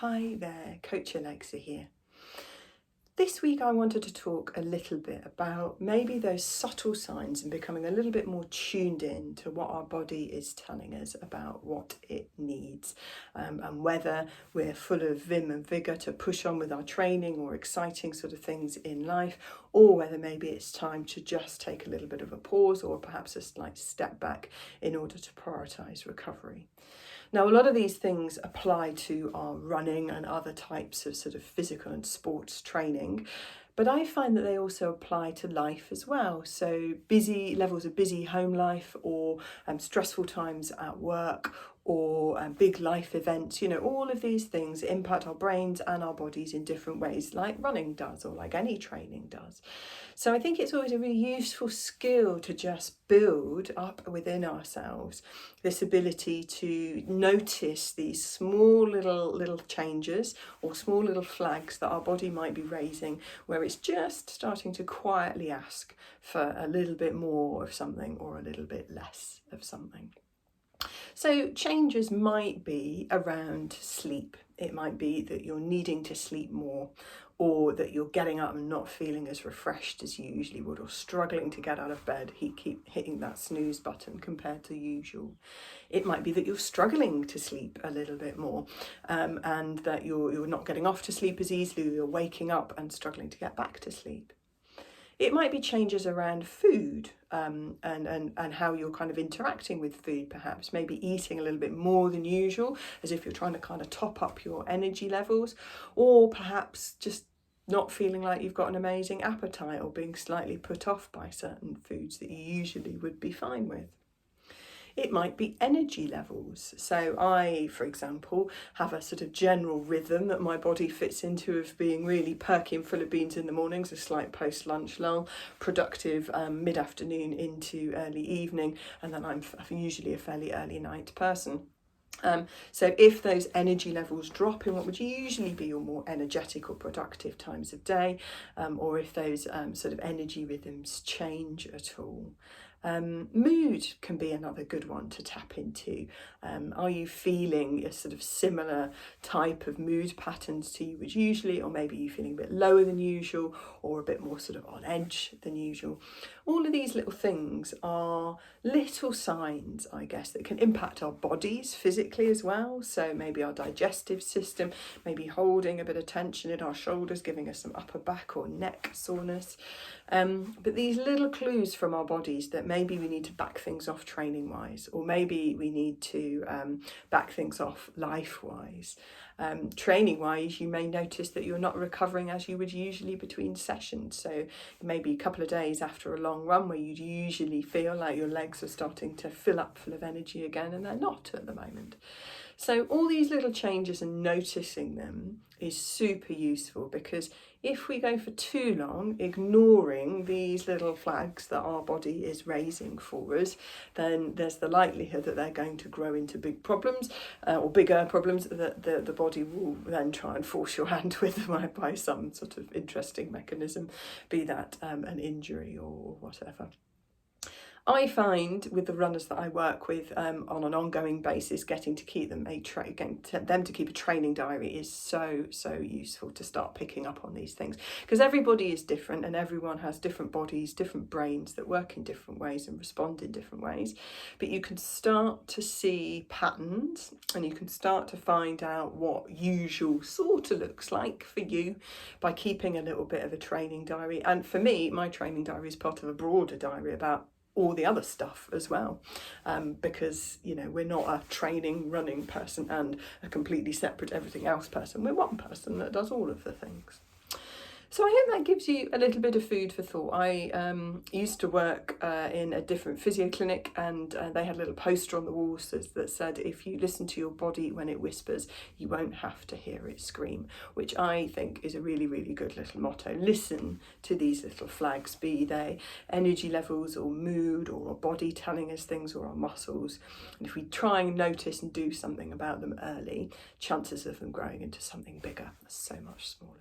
Hi there, Coach Alexa here. This week I wanted to talk a little bit about maybe those subtle signs and becoming a little bit more tuned in to what our body is telling us about what it needs, and whether we're full of vim and vigour to push on with our training or exciting sort of things in life, or whether maybe it's time to just take a little bit of a pause or perhaps a slight step back in order to prioritise recovery. Now, a lot of these things apply to our running and other types of sort of physical and sports training, but I find that they also apply to life as well. So busy levels of busy home life, or stressful times at work, or big life events, all of these things impact our brains and our bodies in different ways, like running does, or like any training does. So I think it's always a really useful skill to just build up within ourselves this ability to notice these small little changes or small little flags that our body might be raising, where it's just starting to quietly ask for a little bit more of something or a little bit less of something. So changes might be around sleep. It might be that you're needing to sleep more, or that you're getting up and not feeling as refreshed as you usually would, or struggling to get out of bed, keep hitting that snooze button compared to usual. It might be that you're struggling to sleep a little bit more, and that you're not getting off to sleep as easily, you're waking up and struggling to get back to sleep. It might be changes around food, and how you're kind of interacting with food, perhaps maybe eating a little bit more than usual, as if you're trying to kind of top up your energy levels, or perhaps just not feeling like you've got an amazing appetite, or being slightly put off by certain foods that you usually would be fine with. It might be energy levels. So I, for example, have a sort of general rhythm that my body fits into, of being really perky and full of beans in the mornings, a slight post-lunch lull, productive mid-afternoon into early evening, and then I'm usually a fairly early night person. So if those energy levels drop in what would usually be your more energetic or productive times of day, or if those sort of energy rhythms change at all. Mood can be another good one to tap into. Are you feeling a sort of similar type of mood patterns to you as usually, or maybe you're feeling a bit lower than usual, or a bit more sort of on edge than usual? All of these little things are little signs, I guess, that can impact our bodies physically as well. So maybe our digestive system, maybe holding a bit of tension in our shoulders, giving us some upper back or neck soreness. But these little clues from our bodies that maybe we need to back things off training wise, or maybe we need to back things off life wise. Training wise, you may notice that you're not recovering as you would usually between sessions. So maybe a couple of days after a long run, where you'd usually feel like your legs are starting to fill up full of energy again, and they're not at the moment. So all these little changes and noticing them is super useful, because if we go for too long ignoring these little flags that our body is raising for us, then there's the likelihood that they're going to grow into big problems, or bigger problems that the body will then try and force your hand with by some sort of interesting mechanism, be that an injury or whatever. I find with the runners that I work with on an ongoing basis, getting to keep them to keep a training diary is so useful to start picking up on these things, because everybody is different and everyone has different bodies, different brains that work in different ways and respond in different ways. But you can start to see patterns, and you can start to find out what usual sort of looks like for you by keeping a little bit of a training diary. And for me, my training diary is part of a broader diary about all the other stuff as well, because we're not a training running person and a completely separate everything else person. We're one person that does all of the things. So I hope that gives you a little bit of food for thought. I used to work in a different physio clinic, and they had a little poster on the walls that said, if you listen to your body when it whispers, you won't have to hear it scream, which I think is a really, really good little motto. Listen to these little flags, be they energy levels or mood or our body telling us things, or our muscles. And if we try and notice and do something about them early, chances of them growing into something bigger are so much smaller.